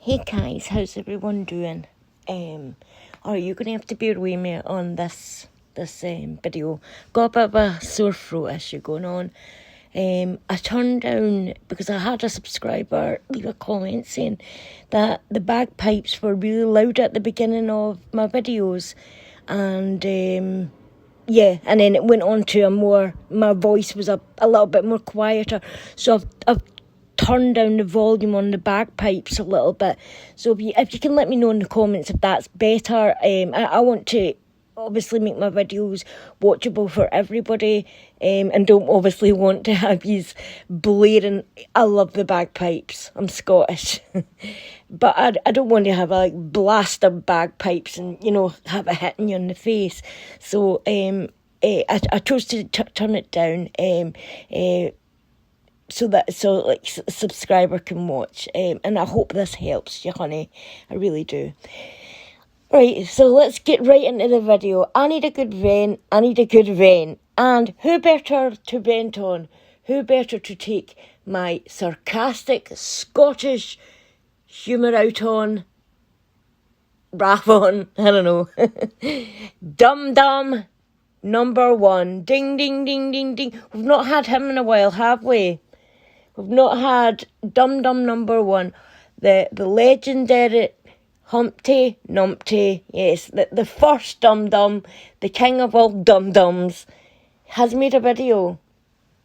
Hey guys, how's everyone doing? Are you going to have to bear with me on this video? Got a bit of a sore throat issue going on. I turned down, because I had a subscriber leave a comment saying that the bagpipes were really loud at the beginning of my videos, and and then it went on to my voice was a little bit more quieter, so I've turn down the volume on the bagpipes a little bit. So if you can let me know in the comments if that's better. I want to obviously make my videos watchable for everybody, and don't obviously want to have these blaring. I love the bagpipes, I'm Scottish. But I don't want to have a blast of bagpipes and have it hitting you in the face. So I chose to turn it down, so a subscriber can watch, and I hope this helps you, honey. I really do. Right, so let's get right into the video. I need a good vent. And who better to vent on? Who better to take my sarcastic Scottish humour out on? Rap on, I don't know. Dum Dum, number one. Ding, ding, ding, ding, ding. We've not had him in a while, have we? We've not had Dum Dum number one. The legendary Humpty Numpty, yes, the first Dum Dum, the king of all Dum Dums, has made a video.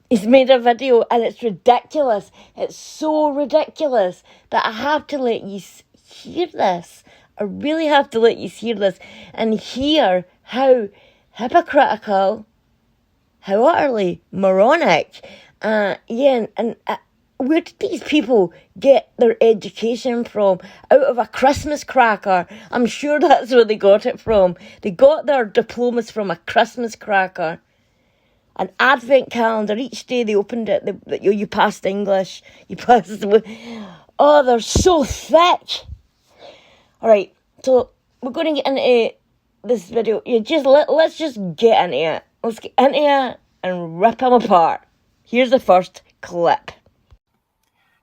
He's made a video and it's ridiculous. It's so ridiculous that I have to let you hear this. I really have to let you hear this and hear how hypocritical, how utterly moronic, where did these people get their education from? Out of a Christmas cracker. I'm sure that's where they got it from. They got their diplomas from a Christmas cracker. An advent calendar. Each day they opened it. You passed English. You passed... Oh, they're so thick. Alright, so we're going to get into this video. Let's just get into it. Let's get into it and rip them apart. Here's the first clip.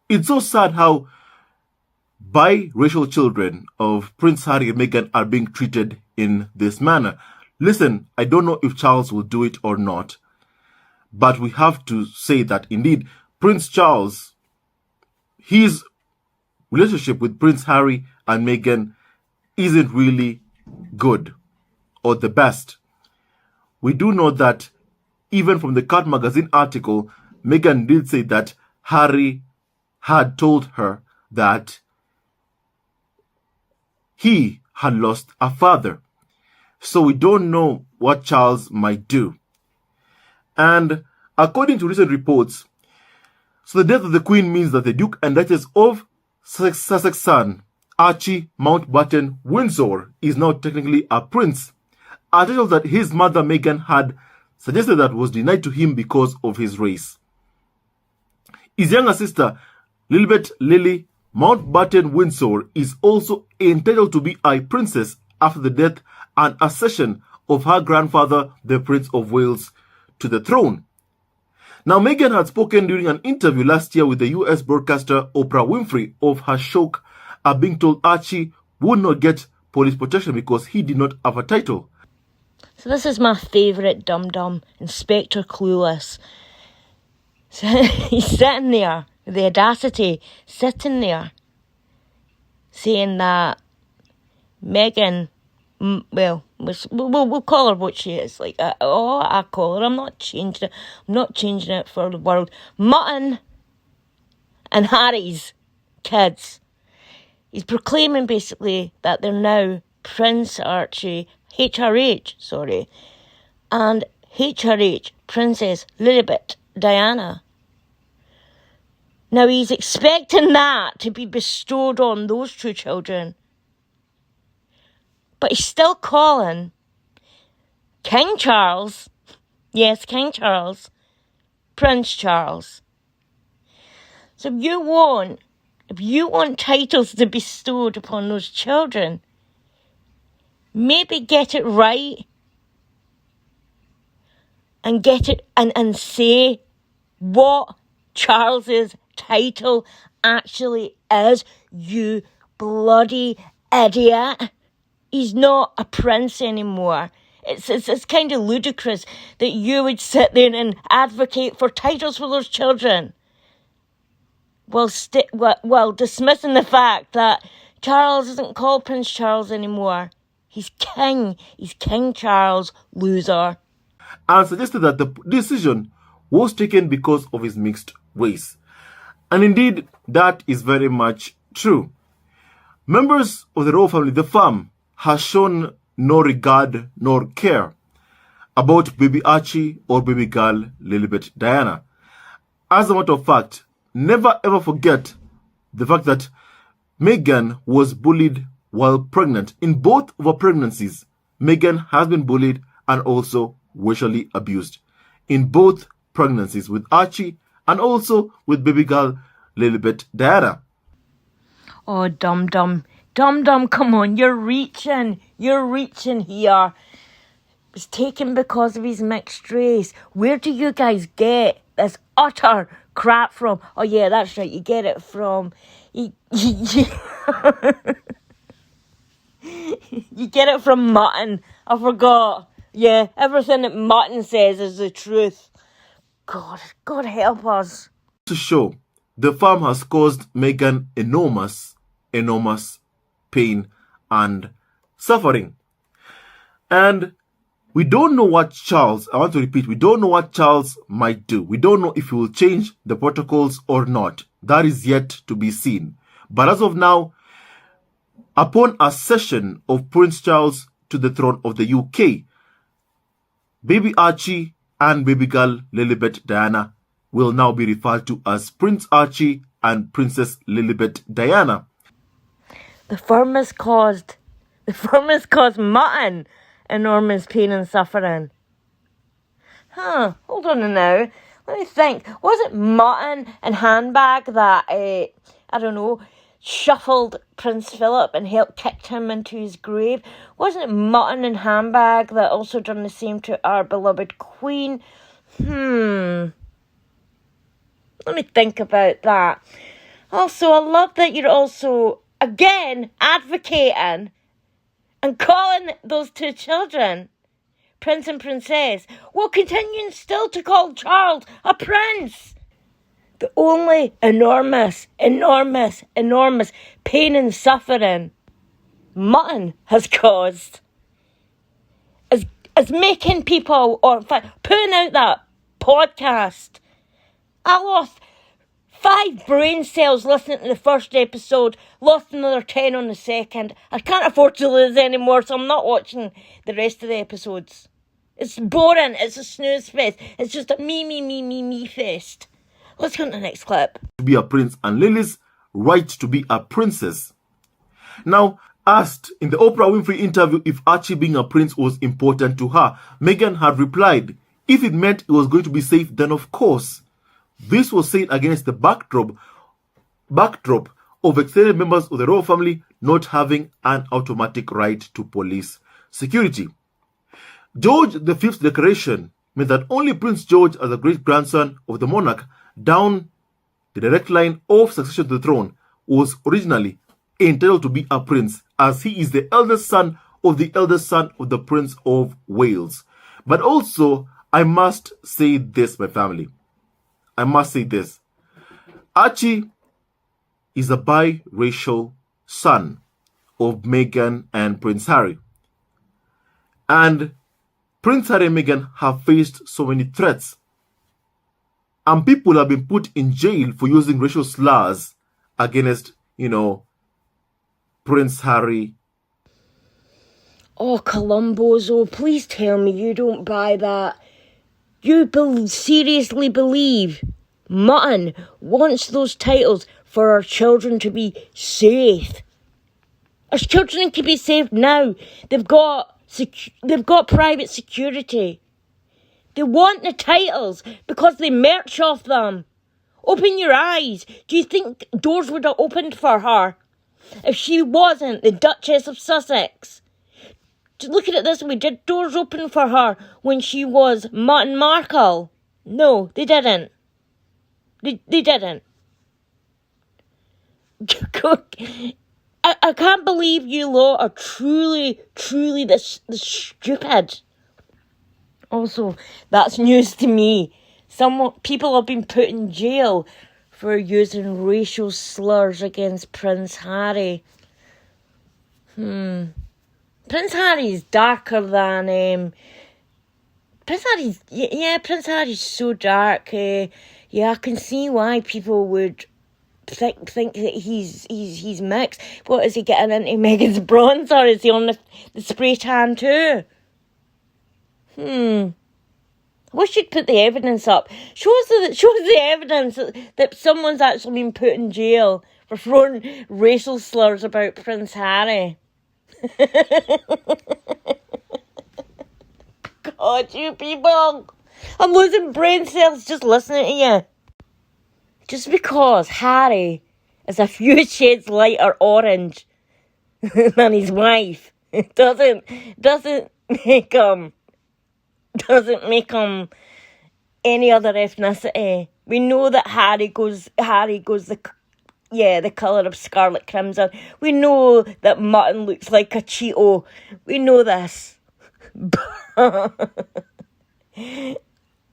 It's so sad how biracial children of Prince Harry and Meghan are being treated in this manner. Listen, I don't know if Charles will do it or not, but we have to say that indeed Prince Charles, his relationship with Prince Harry and Meghan isn't really good or the best. We do know that even from the Cut magazine article, Meghan did say that Harry had told her that he had lost a father. So we don't know what Charles might do. And according to recent reports, so the death of the Queen means that the Duke and Duchess of Sussex's son, Archie Mountbatten Windsor, is now technically a prince, a title that his mother Meghan had suggested that was denied to him because of his race. His younger sister, Lilibet Lily Mountbatten Windsor, is also entitled to be a princess after the death and accession of her grandfather, the Prince of Wales, to the throne. Now, Meghan had spoken during an interview last year with the US broadcaster Oprah Winfrey of her shock at being told Archie would not get police protection because he did not have a title. So this is my favourite Dum Dum, Inspector Clueless. So he's sitting there, with the audacity, sitting there, saying that Meghan, we'll call her what she is. I call her. I'm not changing it. I'm not changing it for the world. Mutton and Harry's kids. He's proclaiming basically that they're now Prince Archie, HRH, and HRH, Princess Lilibet Diana. Now he's expecting that to be bestowed on those two children. But he's still calling King Charles, yes, King Charles, Prince Charles. So if you want titles to be bestowed upon those children, maybe get it right and get it and say what Charles's title actually is, you bloody idiot. He's not a prince anymore. It's kind of ludicrous that you would sit there and advocate for titles for those children while dismissing the fact that Charles isn't called Prince Charles anymore. He's king. He's King Charles, loser. And suggested that the decision was taken because of his mixed race. And indeed, that is very much true. Members of the royal family, the fam, has shown no regard nor care about baby Archie or baby girl Lilibet Diana. As a matter of fact, never ever forget the fact that Meghan was bullied while pregnant. In both of her pregnancies, Meghan has been bullied and also racially abused. In both pregnancies, with Archie and also with baby girl Lilibet Diana. Oh, Dum Dum. Dum Dum, come on, you're reaching here. It's taken because of his mixed race. Where do you guys get this utter crap from? Oh yeah, that's right, you get it from... You get it from Mutton. I forgot. Yeah, everything that Mutton says is the truth. God help us. To show, the farm has caused Meghan enormous pain and suffering. And we don't know what Charles, I want to repeat, we don't know what Charles might do. We don't know if he will change the protocols or not. That is yet to be seen. But as of now, upon accession of Prince Charles to the throne of the UK, baby Archie and baby girl Lilibet Diana will now be referred to as Prince Archie and Princess Lilibet Diana. The firm has caused Mutton enormous pain and suffering. Hold on now. Let me think. Was it Mutton and Handbag that, shuffled Prince Philip and helped kick him into his grave? Wasn't it Mutton and Handbag that also done the same to our beloved Queen? Let me think about that. Also, I love that you're also, again, advocating and calling those two children Prince and Princess, while continuing still to call Charles a prince. The only enormous pain and suffering Mutton has caused is making people, or in fact, putting out that podcast. I lost 5 brain cells listening to the first episode, lost another 10 on the second. I can't afford to lose any more, so I'm not watching the rest of the episodes. It's boring, it's a snooze fest, it's just a me fest. Let's go on to the next clip. To be a prince and Lily's right to be a princess. Now, asked in the Oprah Winfrey interview if Archie being a prince was important to her, Meghan had replied, if it meant it was going to be safe, then of course. This was said against the backdrop of extended members of the royal family not having an automatic right to police security. George V's declaration meant that only Prince George, as a great-grandson of the monarch, down the direct line of succession to the throne, was originally entitled to be a prince, as he is the eldest son of the Prince of Wales. But also, I must say this, my family. I must say this. Archie is a biracial son of Meghan and Prince Harry. And Prince Harry and Meghan have faced so many threats. And people have been put in jail for using racial slurs against, Prince Harry. Oh, Columbozo, please tell me you don't buy that. You seriously believe Mutton wants those titles for our children to be safe? Our children can be safe now. They've got private security. They want the titles because they merch off them. Open your eyes. Do you think doors would have opened for her if she wasn't the Duchess of Sussex? Look at it this way. Did doors open for her when she was Meghan Markle? No, they didn't. They didn't. I can't believe you lot are truly this stupid. Also, that's news to me. Some people have been put in jail for using racial slurs against Prince Harry. Prince Harry's darker than Prince Harry's so dark. I can see why people would think that he's mixed. What, is he getting into Meghan's bronzer? Is he on the spray tan too? I wish you'd put the evidence up. Shows the evidence that someone's actually been put in jail for throwing racial slurs about Prince Harry. God, you people. I'm losing brain cells just listening to you. Just because Harry is a few shades lighter orange than his wife doesn't make him any other ethnicity. We know that Harry goes the colour of scarlet crimson. We know that mutton looks like a Cheeto. We know this.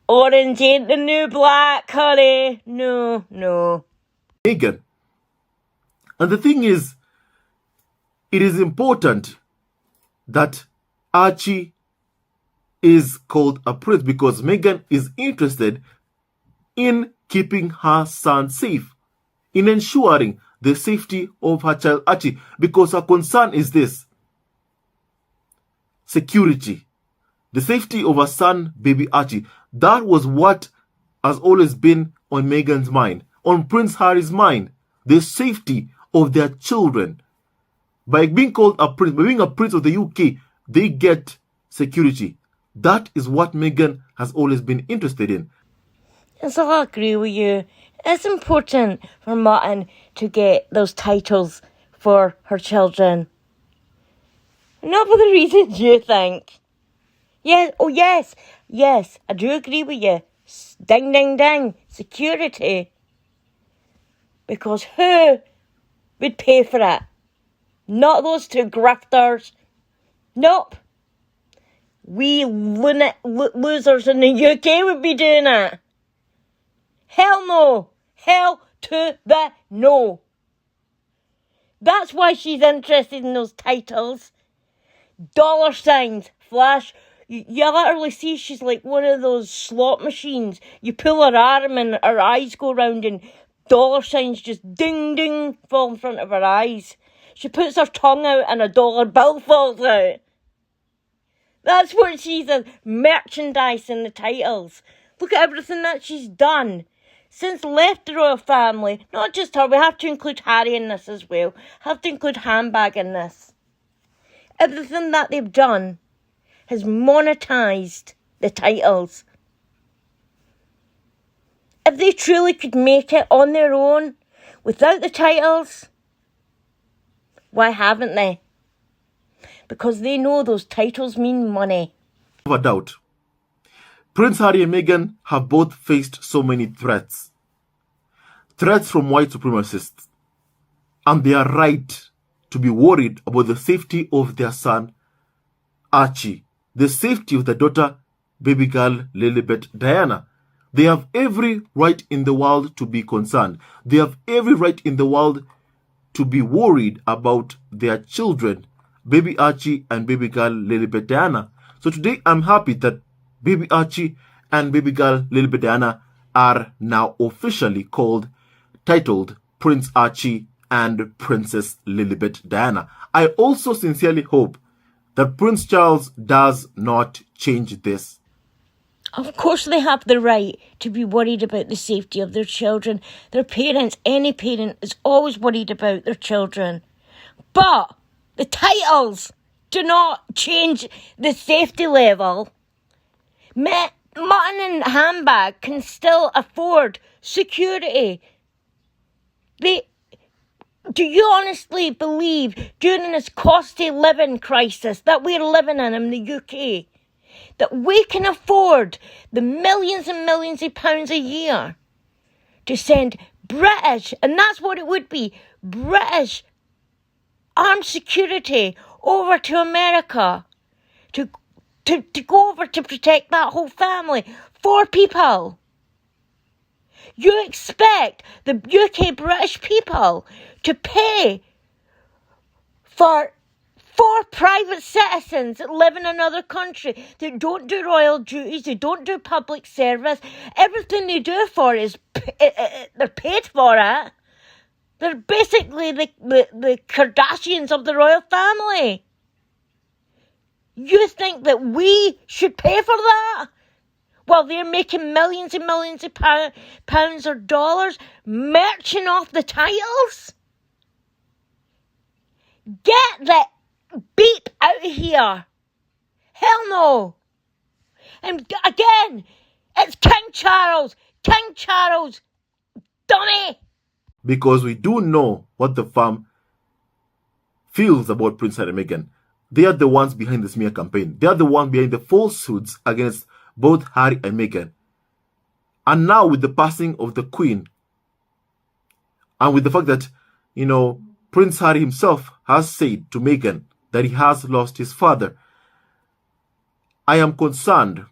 Orange ain't the new black, honey. No. Meghan. And the thing is, it is important that Archie is called a prince because Meghan is interested in keeping her son safe, in ensuring the safety of her child Archie, because her concern is this: security, the safety of her son, baby Archie. That was what has always been on Meghan's mind, on Prince Harry's mind, the safety of their children. By being called a prince, by being a prince of the UK, they get security. That is what Meghan has always been interested in. So I agree with you. It's important for Martin to get those titles for her children. Not for the reasons you think. Yes, I do agree with you. Ding, ding, ding. Security. Because who would pay for it? Not those two grifters. Nope. We losers in the UK would be doing it. Hell no. Hell to the no. That's why she's interested in those titles. Dollar signs flash. You literally see she's like one of those slot machines. You pull her arm and her eyes go round and dollar signs just ding ding fall in front of her eyes. She puts her tongue out and a dollar bill falls out. That's what she's a merchandise in the titles. Look at everything that she's done. Since left the royal family, not just her, we have to include Harry in this as well. Have to include Handbag in this. Everything that they've done has monetised the titles. If they truly could make it on their own, without the titles, why haven't they? Because they know those titles mean money. Without a doubt. Prince Harry and Meghan have both faced so many threats. Threats from white supremacists. And they are right to be worried about the safety of their son, Archie. The safety of their daughter, baby girl Lilibet Diana. They have every right in the world to be concerned. They have every right in the world to be worried about their children, baby Archie and baby girl Lilibet Diana. So today I'm happy that baby Archie and baby girl Lilibet Diana are now officially titled Prince Archie and Princess Lilibet Diana. I also sincerely hope that Prince Charles does not change this. Of course they have the right to be worried about the safety of their children. Their parents, any parent, is always worried about their children. But the titles do not change the safety level. Mutton and Handbag can still afford security. Do you honestly believe during this cost of living crisis that we're living in the UK, that we can afford the millions and millions of pounds a year to send British, and that's what it would be, British armed security over to America to go over to protect that whole family. 4 people. You expect the UK British people to pay for 4 private citizens that live in another country, that don't do royal duties, they don't do public service. Everything they do for is, they're paid for it. They're basically the Kardashians of the royal family. You think that we should pay for that? While they're making millions and millions of pounds or dollars marching off the titles? Get the beep out of here. Hell no. And again, it's King Charles. King Charles, dummy. Because we do know what the fam feels about Prince Harry and Meghan. They are the ones behind the smear campaign. They are the ones behind the falsehoods against both Harry and Meghan. And now with the passing of the Queen, and with the fact that, Prince Harry himself has said to Meghan that he has lost his father, I am concerned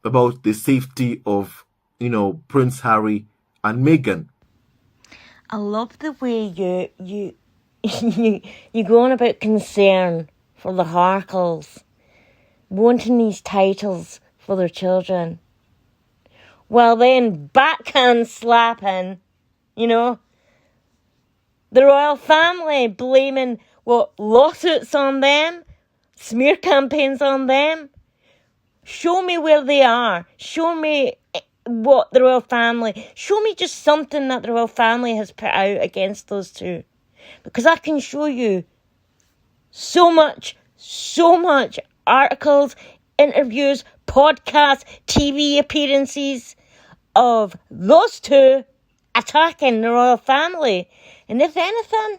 about the safety of, Prince Harry and Meghan. I love the way you you go on about concern for the Harkles, wanting these titles for their children, while then backhand slapping, the royal family, blaming lawsuits on them, smear campaigns on them. Show me where they are. Show me what the royal family. Show me just something that the royal family has put out against those 2, because I can show you so much articles, interviews, podcasts, TV appearances of those 2 attacking the royal family. And if anything,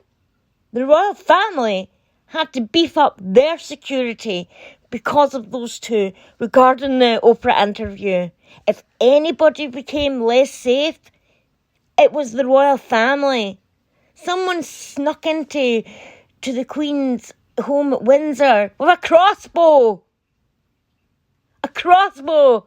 the royal family had to beef up their security because of those 2 regarding the Oprah interview. If anybody became less safe, it was the royal family. Someone snuck into the Queen's home at Windsor with a crossbow. A crossbow.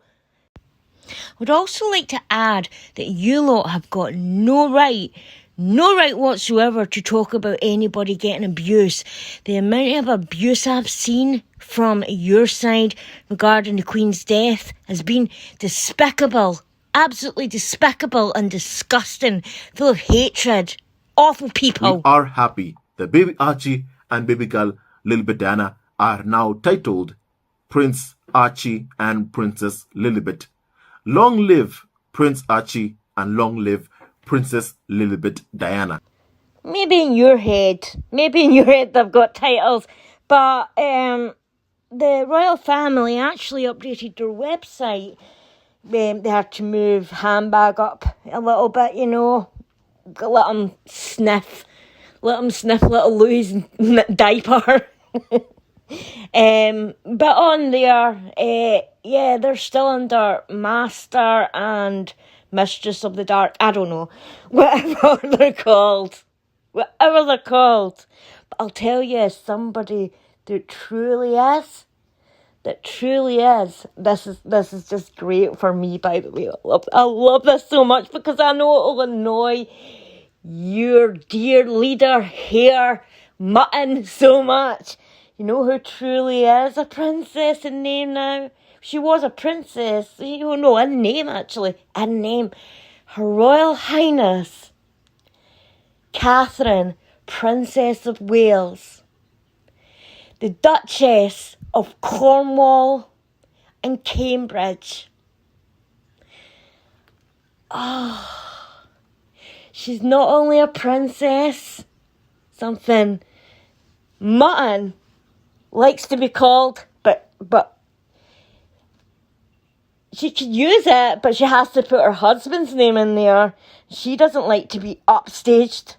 Would also like to add that you lot have got no right whatsoever to talk about anybody getting abuse. The amount of abuse I've seen from your side regarding the Queen's death has been despicable. Absolutely despicable and disgusting. Full of hatred. Awful people. We are happy that baby Archie and baby girl Lilibet Diana are now titled Prince Archie and Princess Lilibet. Long live Prince Archie and long live Princess Lilibet Diana. Maybe in your head they've got titles, but the royal family actually updated their website. They had to move handbag up a little bit, let them sniff little Louis' diaper. But on there, they're still under Master and Mistress of the Dark. I don't know. Whatever they're called. But I'll tell you, as somebody that truly is, this is just great for me, by the way. I love this so much because I know it'll annoy your dear leader here, Mutton, so much. You know who truly is a princess in name now? She was a princess. In name, actually. In name. Her Royal Highness Catherine, Princess of Wales. The Duchess of Cornwall and Cambridge. She's not only a princess, something Mutton likes to be called, but she could use it, but she has to put her husband's name in there. She doesn't like to be upstaged.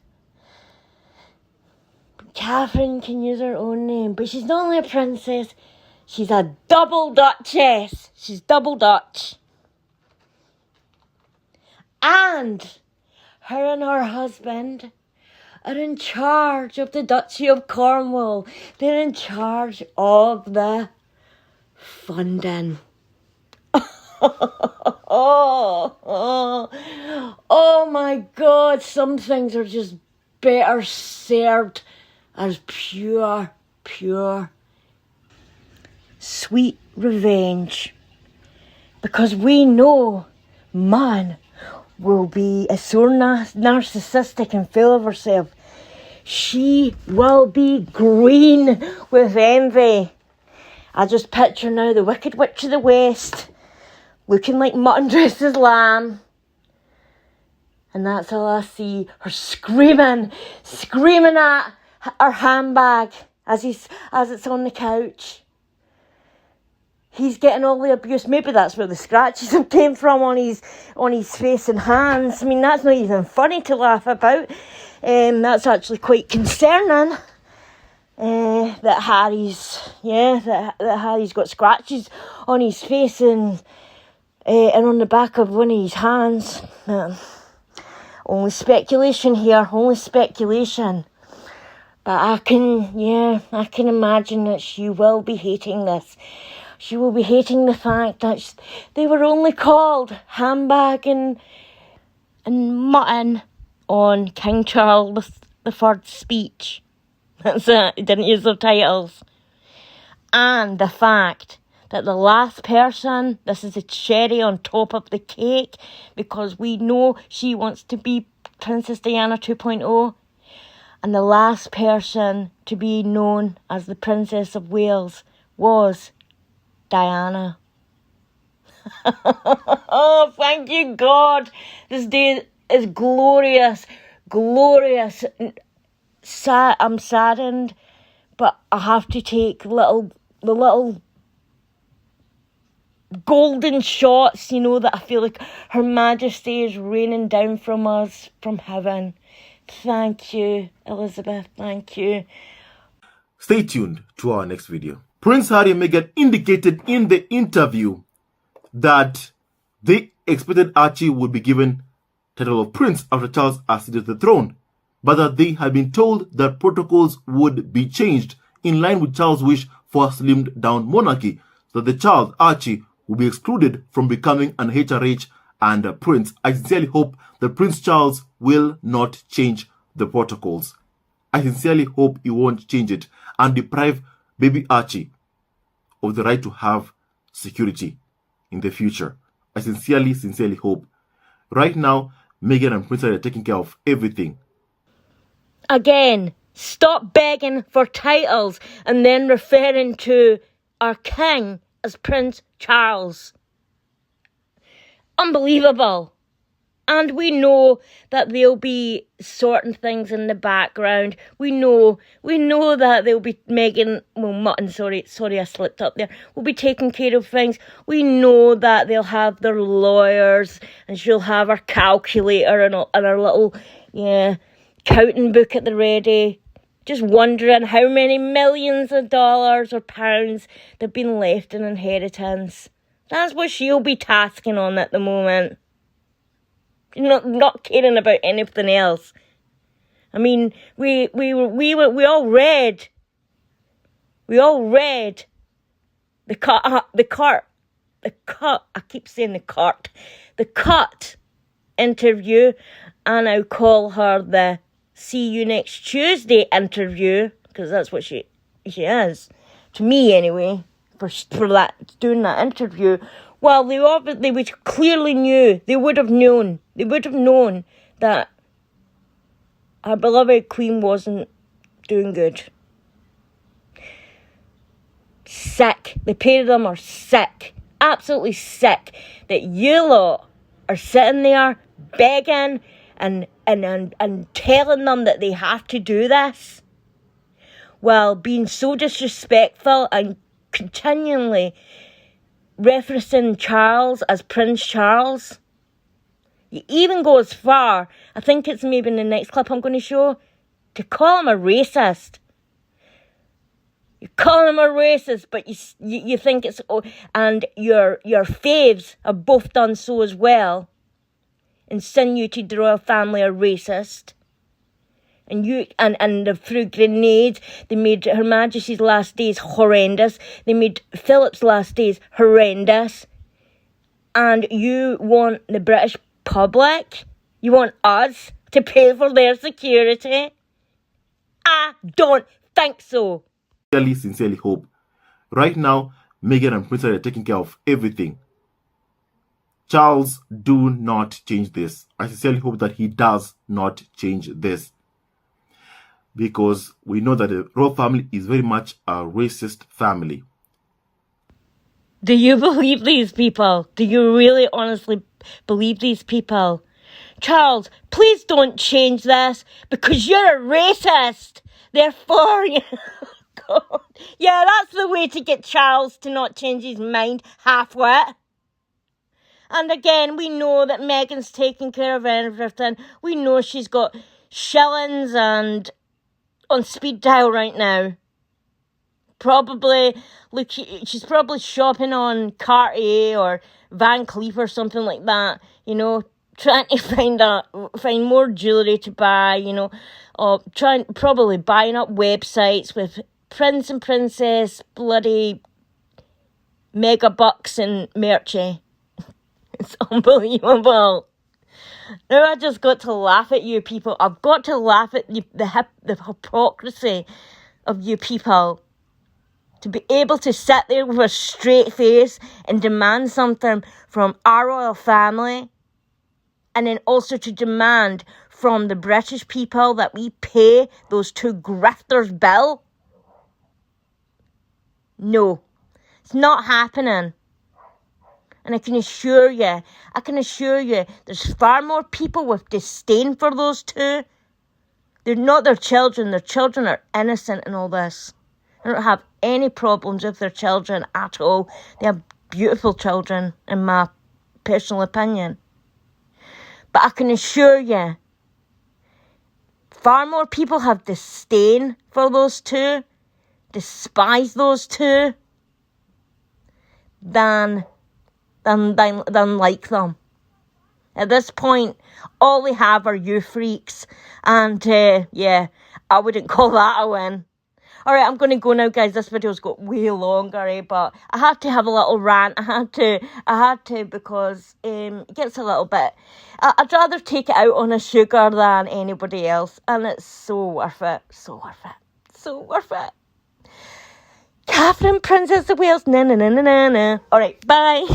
Catherine can use her own name, but she's not only a princess, she's a double duchess. She's double Dutch. And her husband are in charge of the Duchy of Cornwall. They're in charge of the funding. Oh my God, some things are just better served as pure sweet revenge. Because we know man will be so narcissistic and full of herself. She will be green with envy. I just picture now the Wicked Witch of the West looking like mutton dressed as lamb. And that's all I see. Her screaming at her handbag as it's on the couch. He's getting all the abuse. Maybe that's where the scratches came from on his face and hands. I mean, that's not even funny to laugh about. That's actually quite concerning. That Harry's got scratches on his face and on the back of one of his hands. Only speculation here, only speculation. But I can imagine that she will be hating this. She will be hating the fact that they were only called handbag and mutton on King Charles III's speech. That's it, he didn't use their titles. And the fact that the last person, this is a cherry on top of the cake, because we know she wants to be Princess Diana 2.0, and the last person to be known as the Princess of Wales was Diana. Oh, thank you, God. This day is glorious. I'm saddened, but I have to take the little golden shots, that I feel like Her Majesty is raining down from us, from heaven. Thank you, Elizabeth. Thank you. Stay tuned to our next video. Prince Harry and Meghan indicated in the interview that they expected Archie would be given title of prince after Charles acceded to the throne, but that they had been told that protocols would be changed in line with Charles' wish for a slimmed down monarchy, so that the child, Archie, will be excluded from becoming an HRH and a prince. I sincerely hope that Prince Charles will not change the protocols. I sincerely hope he won't change it and deprive baby Archie of the right to have security in the future. I sincerely hope. Right now, Meghan and Prince Harry are taking care of everything. Again, stop begging for titles and then referring to our king as Prince Charles. Unbelievable. And we know that there'll be certain things in the background. We know that they'll be Mutton, sorry, I slipped up there. Will be taking care of things. We know that they'll have their lawyers, and she'll have her calculator and her little, counting book at the ready. Just wondering how many millions of dollars or pounds they've been left in inheritance. That's what she'll be tasking on at the moment. Not caring about anything else. I mean, we all read the cut interview, and I'll call her the see you next Tuesday interview, because that's what she is to me anyway, for that, doing that interview. Well, they clearly knew. They would have known that our beloved Queen wasn't doing good. Sick. The pair of them are sick. Absolutely sick. That you lot are sitting there begging and telling them that they have to do this. Well, being so disrespectful and continually referencing Charles as Prince Charles. You even go as far, I think it's maybe in the next clip I'm going to show, to call him a racist. You call him a racist, but you think it's... And your faves have both done so as well. Insinuated the royal family are racist. And through grenades, they made Her Majesty's last days horrendous. They made Philip's last days horrendous. And you want the British public, you want us to pay for their security? I don't think so. Sincerely hope. Right now, Meghan and Prince are taking care of everything. Charles, do not change this. I sincerely hope that he does not change this. Because we know that the royal family is very much a racist family. Do you believe these people? Do you really honestly believe these people? Charles, please don't change this because you're a racist. Therefore, God. Yeah, that's the way to get Charles to not change his mind half-wit. And again, we know that Meghan's taking care of everything. We know she's got shillings and on speed dial right now. Probably, look, she's probably shopping on Cartier or Van Cleef or something like that, you know, trying to find more jewellery to buy, you know, probably buying up websites with Prince and Princess bloody mega bucks and merchy. It's unbelievable. Now I just got to laugh at you people. I've got to laugh at the hypocrisy of you people. To be able to sit there with a straight face and demand something from our royal family, and then also to demand from the British people that we pay those two grifters' bill. No, it's not happening. And I can assure you, there's far more people with disdain for those two. They're not their children. Their children are innocent in all this. I don't have any problems with their children at all. They have beautiful children, in my personal opinion. But I can assure you, far more people have disdain for those two, despise those two, than like them. At this point, all they have are you freaks. And yeah, I wouldn't call that a win. Alright, I'm going to go now, guys. This video's got way longer, but I had to have a little rant. I had to because it gets a little bit... I'd rather take it out on a sugar than anybody else. And it's so worth it. So worth it. So worth it. Catherine, Princess of Wales. Na na na na na na. Alright, bye.